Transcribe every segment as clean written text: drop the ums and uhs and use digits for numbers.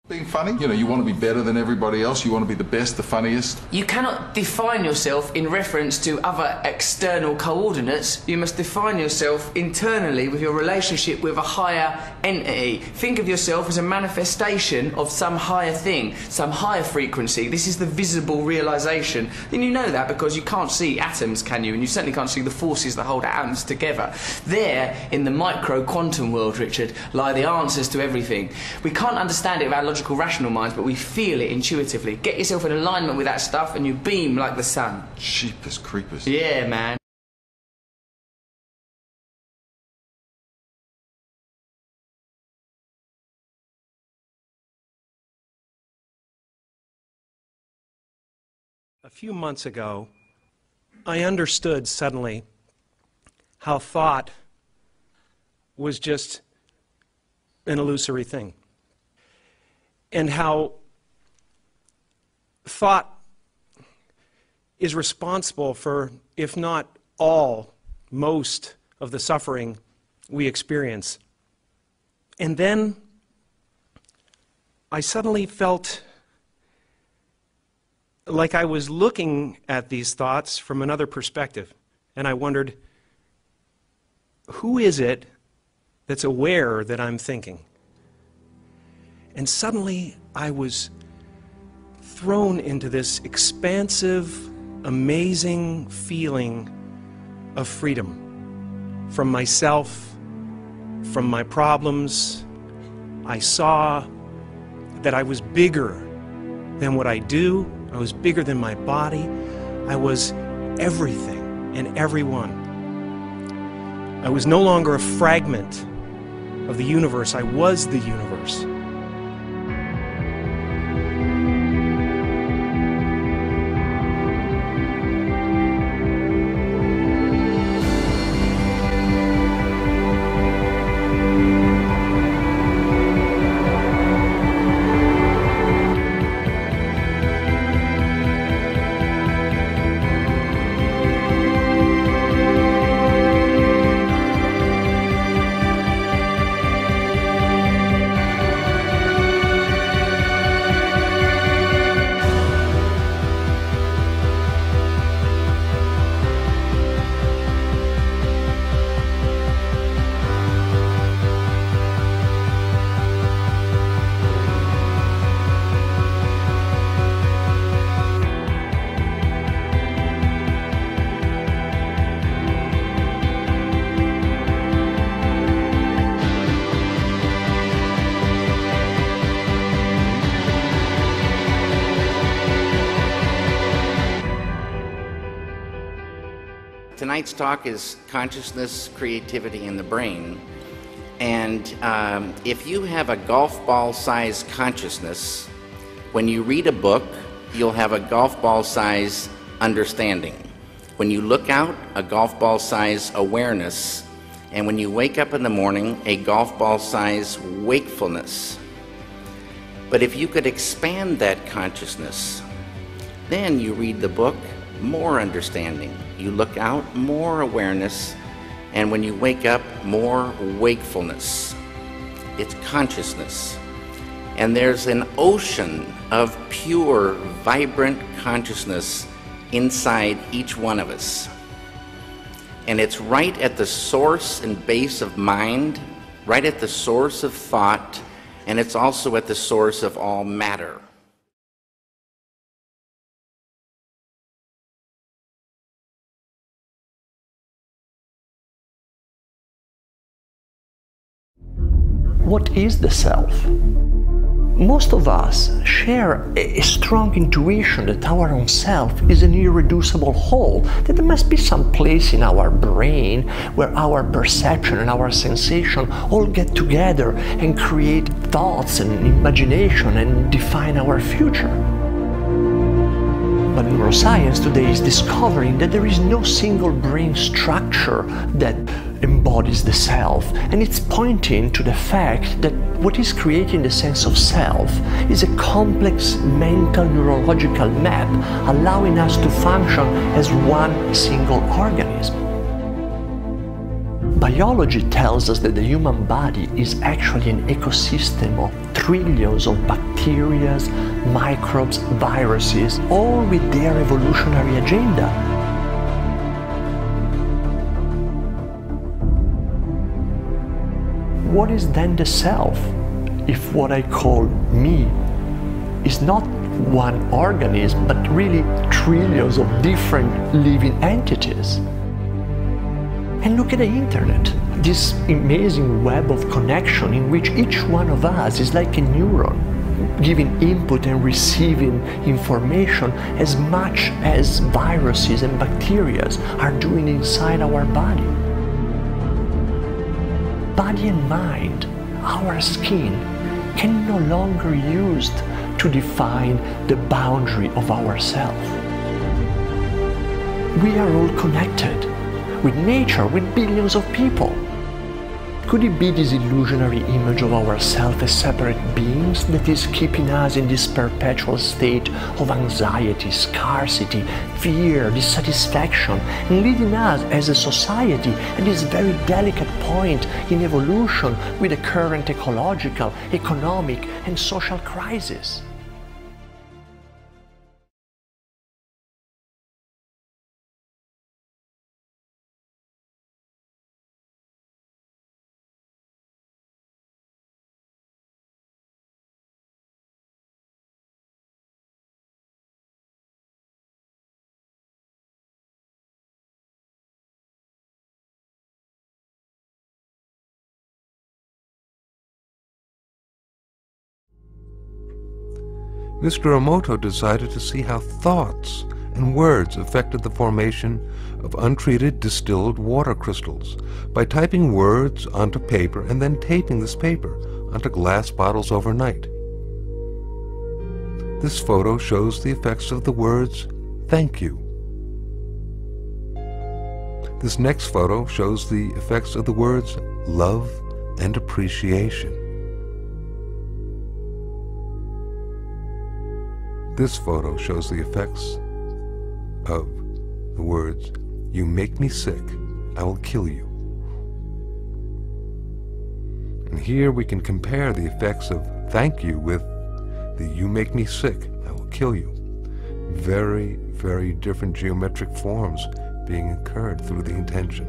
Being funny, you know, you want to be better than everybody else, you want to be the best, the funniest. You cannot define yourself in reference to other external coordinates. You must define yourself internally with your relationship with a higher entity. Think of yourself as a manifestation of some higher thing, some higher frequency. This is the visible realization. And you know that because you can't see atoms, can you? And you certainly can't see the forces that hold atoms together. There, in the micro-quantum world, Richard, lie the answers to everything. We can't understand it with our logical, rational minds, but we feel it intuitively. Get yourself in alignment with that stuff and you beam like the sun. Jeepers creepers. Yeah, man. A few months ago, I understood suddenly how thought was just an illusory thing, and how thought is responsible for, if not all, most of the suffering we experience. And then I suddenly felt like I was looking at these thoughts from another perspective, and I wondered, who is it that's aware that I'm thinking? And suddenly I was thrown into this expansive, amazing feeling of freedom from myself, from my problems. I saw that I was bigger than what I do. I was bigger than my body. I was everything and everyone. I was no longer a fragment of the universe. I was the universe. Tonight's talk is consciousness, creativity in the brain. And if you have a golf ball size consciousness, when you read a book, you'll have a golf ball size understanding. When you look out, a golf ball size awareness. And when you wake up in the morning, a golf ball size wakefulness. But if you could expand that consciousness, then you read the book, more understanding. You look out, more awareness, and when you wake up, more wakefulness. It's consciousness. And there's an ocean of pure, vibrant consciousness inside each one of us. And it's right at the source and base of mind, right at the source of thought, and it's also at the source of all matter. What is the self? Most of us share a strong intuition that our own self is an irreducible whole, that there must be some place in our brain where our perception and our sensation all get together and create thoughts and imagination and define our future. But neuroscience today is discovering that there is no single brain structure that embodies the self, and it's pointing to the fact that what is creating the sense of self is a complex mental neurological map allowing us to function as one single organism. Biology tells us that the human body is actually an ecosystem of trillions of bacteria, microbes, viruses, all with their evolutionary agenda. What is then the self, if what I call me is not one organism, but really trillions of different living entities? And look at the internet, this amazing web of connection in which each one of us is like a neuron, giving input and receiving information as much as viruses and bacteria are doing inside our body. Body and mind, our skin, can no longer be used to define the boundary of ourself. We are all connected with nature, with billions of people. Could it be this illusionary image of ourselves as separate beings that is keeping us in this perpetual state of anxiety, scarcity, fear, dissatisfaction, and leading us as a society at this very delicate point in evolution with the current ecological, economic, and social crisis? Mr. Emoto decided to see how thoughts and words affected the formation of untreated distilled water crystals by typing words onto paper and then taping this paper onto glass bottles overnight. This photo shows the effects of the words, "Thank you." This next photo shows the effects of the words, "Love and Appreciation." This photo shows the effects of the words, "You make me sick, I will kill you." And here we can compare the effects of "thank you" with the "you make me sick, I will kill you." Very, very different geometric forms being incurred through the intention.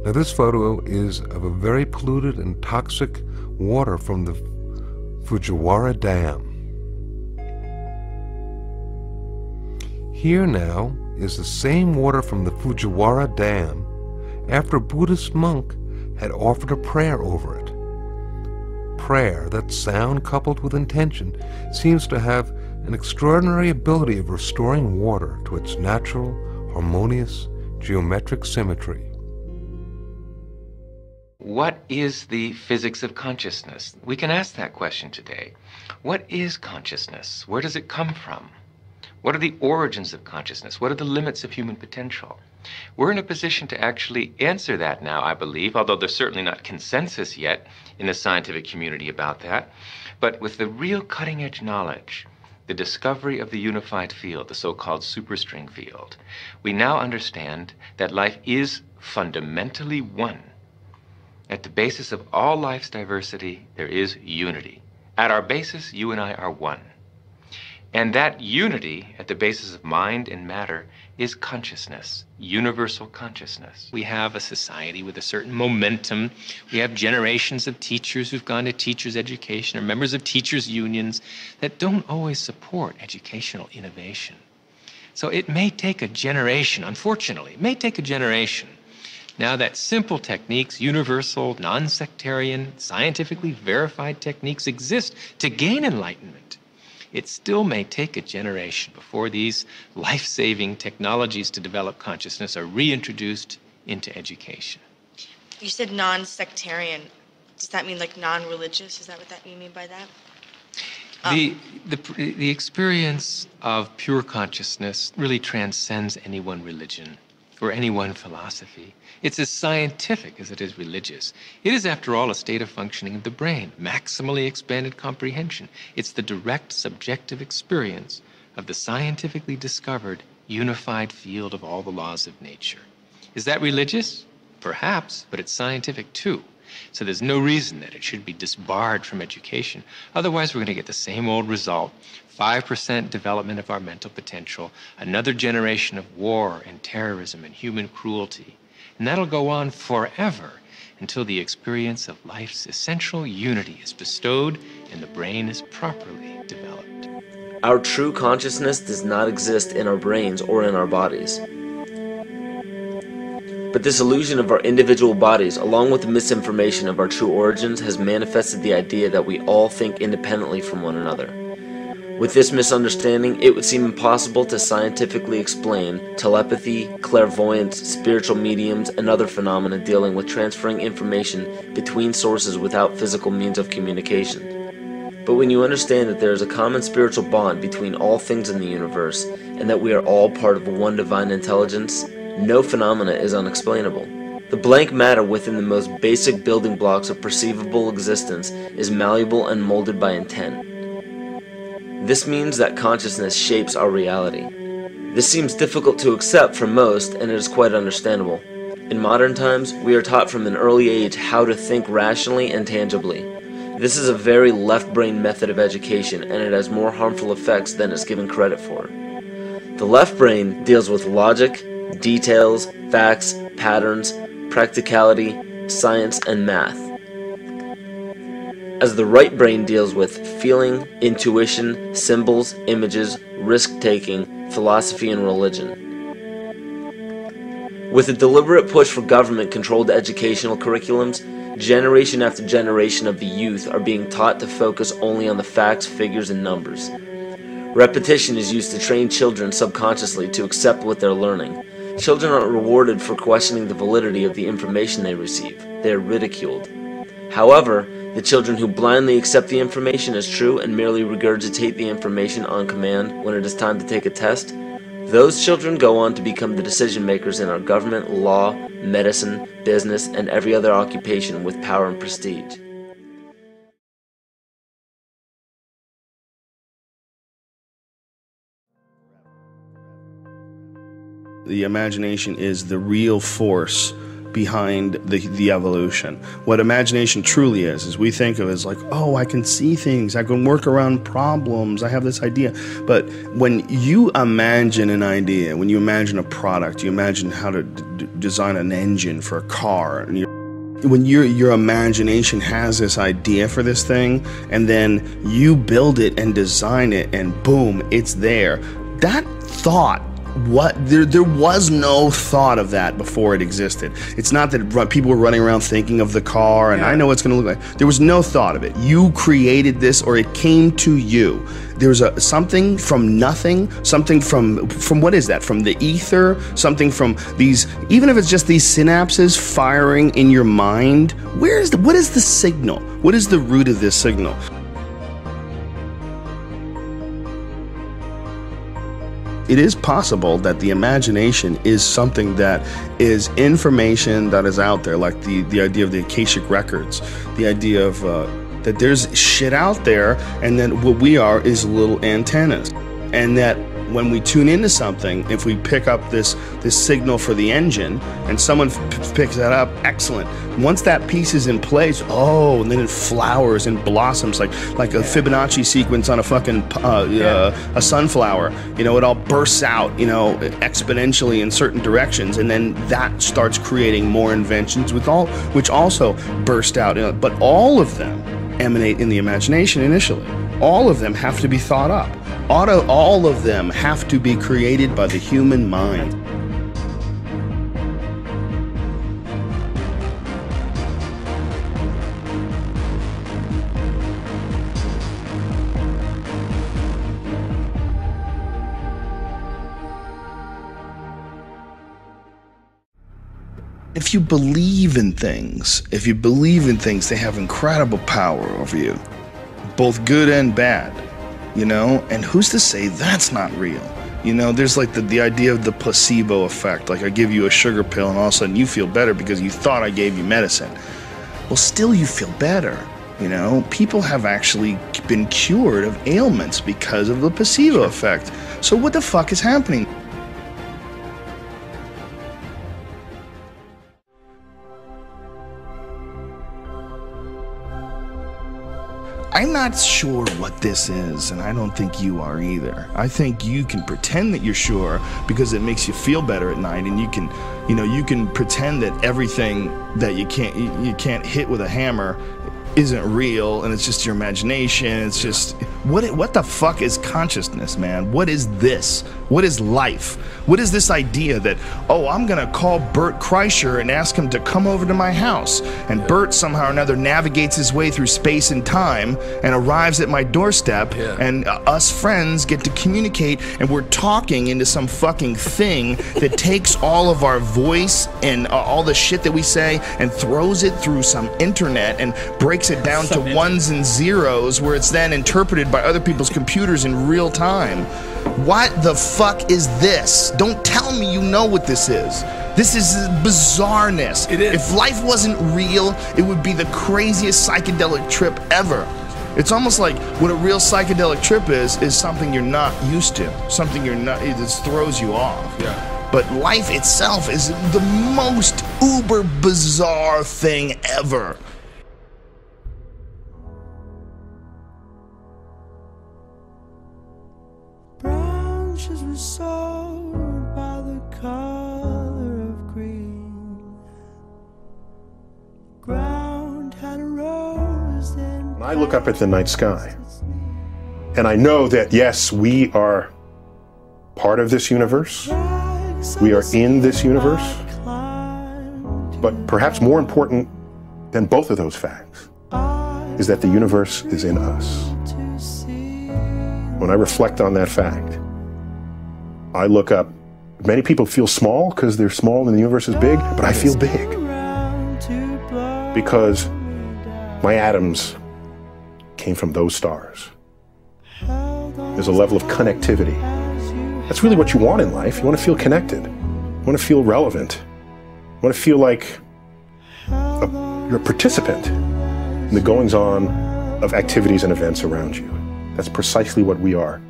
Now this photo is of a very polluted and toxic water from the Fujiwara Dam. Here now is the same water from the Fujiwara Dam after a Buddhist monk had offered a prayer over it. Prayer, that sound coupled with intention, seems to have an extraordinary ability of restoring water to its natural, harmonious, geometric symmetry. What is the physics of consciousness? We can ask that question today. What is consciousness? Where does it come from? What are the origins of consciousness? What are the limits of human potential? We're in a position to actually answer that now, I believe, although there's certainly not consensus yet in the scientific community about that. But with the real cutting-edge knowledge, the discovery of the unified field, the so-called superstring field, we now understand that life is fundamentally one. At the basis of all life's diversity, there is unity. At our basis, you and I are one. And that unity at the basis of mind and matter is consciousness, universal consciousness. We have a society with a certain momentum. We have generations of teachers who've gone to teachers' education or members of teachers' unions that don't always support educational innovation. So it may take a generation, unfortunately, it may take a generation. Now that simple techniques, universal, non-sectarian, scientifically verified techniques exist to gain enlightenment, it still may take a generation before these life-saving technologies to develop consciousness are reintroduced into education. You said non-sectarian. Does that mean like non-religious? Is that what you mean by that? The experience of pure consciousness really transcends any one religion or any one philosophy. It's as scientific as it is religious. It is, after all, a state of functioning of the brain, maximally expanded comprehension. It's the direct subjective experience of the scientifically discovered unified field of all the laws of nature. Is that religious? Perhaps, but it's scientific too. So there's no reason that it should be disbarred from education. Otherwise, we're going to get the same old result. 5% development of our mental potential, another generation of war and terrorism and human cruelty. And that'll go on forever until the experience of life's essential unity is bestowed and the brain is properly developed. Our true consciousness does not exist in our brains or in our bodies. But this illusion of our individual bodies, along with the misinformation of our true origins, has manifested the idea that we all think independently from one another. With this misunderstanding, it would seem impossible to scientifically explain telepathy, clairvoyance, spiritual mediums, and other phenomena dealing with transferring information between sources without physical means of communication. But when you understand that there is a common spiritual bond between all things in the universe, and that we are all part of one divine intelligence, no phenomena is unexplainable. The blank matter within the most basic building blocks of perceivable existence is malleable and molded by intent. This means that consciousness shapes our reality. This seems difficult to accept for most, and it is quite understandable. In modern times, we are taught from an early age how to think rationally and tangibly. This is a very left-brain method of education, and it has more harmful effects than it's given credit for. The left brain deals with logic, details, facts, patterns, practicality, science, and math, as the right brain deals with feeling, intuition, symbols, images, risk-taking, philosophy, and religion. With a deliberate push for government-controlled educational curriculums, generation after generation of the youth are being taught to focus only on the facts, figures, and numbers. Repetition is used to train children subconsciously to accept what they're learning. Children aren't rewarded for questioning the validity of the information they receive. They are ridiculed. However, the children who blindly accept the information as true and merely regurgitate the information on command when it is time to take a test, those children go on to become the decision makers in our government, law, medicine, business, and every other occupation with power and prestige. The imagination is the real force behind the evolution. What imagination truly is we think of it as like, oh, I can see things, I can work around problems, I have this idea. But when you imagine an idea, when you imagine a product, you imagine how to design an engine for a car, and when your imagination has this idea for this thing, and then you build it and design it, and boom, it's there. That thought, there was no thought of that before it existed. It's not that people were running around thinking of the car and I know what it's going to look like. There was no thought of it. You created this, or it came to you. There's something from nothing, something from what is that? From the ether, something from these, even if it's just these synapses firing in your mind. What is the signal? What is the root of this signal? It is possible that the imagination is something that is information that is out there, like the idea of the Akashic records, the idea of that there's shit out there, and that what we are is little antennas, and that when we tune into something, if we pick up this signal for the engine, and someone picks that up, excellent. Once that piece is in place, oh, and then it flowers and blossoms like a Fibonacci sequence on a fucking a sunflower. You know, it all bursts out, you know, exponentially in certain directions, and then that starts creating more inventions which also burst out. But all of them emanate in the imagination initially. All of them have to be thought up. All of them have to be created by the human mind. If you believe in things, they have incredible power over you, both good and bad. You know, and who's to say that's not real? You know, there's like the idea of the placebo effect. Like, I give you a sugar pill and all of a sudden you feel better because you thought I gave you medicine. Well, still you feel better. You know, people have actually been cured of ailments because of the placebo effect. So what the fuck is happening? I'm not sure what this is, and I don't think you are either. I think you can pretend that you're sure because it makes you feel better at night, and you can pretend that everything that you can't hit with a hammer isn't real, and it's just your imagination. It's just what the fuck is consciousness, man? What is this? What is life? What is this idea that, oh, I'm gonna call Bert Kreischer and ask him to come over to my house, and Bert somehow or another navigates his way through space and time and arrives at my doorstep, and us friends get to communicate, and we're talking into some fucking thing that takes all of our voice and all the shit that we say and throws it through some internet and breaks it down to ones and zeros, where it's then interpreted by other people's computers in real time. What the fuck is this? Don't tell me you know what this is. This is bizarreness. It is. If life wasn't real, it would be the craziest psychedelic trip ever. It's almost like what a real psychedelic trip is something you're not used to, something it just throws you off. Yeah. But life itself is the most uber bizarre thing ever. Branches were sold by the color of green. Ground had a rose and When I look up at the night sky, and I know that, yes, we are part of this universe, we are in this universe, but perhaps more important than both of those facts is that the universe is in us. When I reflect on that fact, I look up. Many people feel small because they're small and the universe is big, but I feel big because my atoms came from those stars. There's a level of connectivity. That's really what you want in life. You want to feel connected. You want to feel relevant. You want to feel like you're a participant in the goings-on of activities and events around you. That's precisely what we are,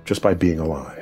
just by being alive.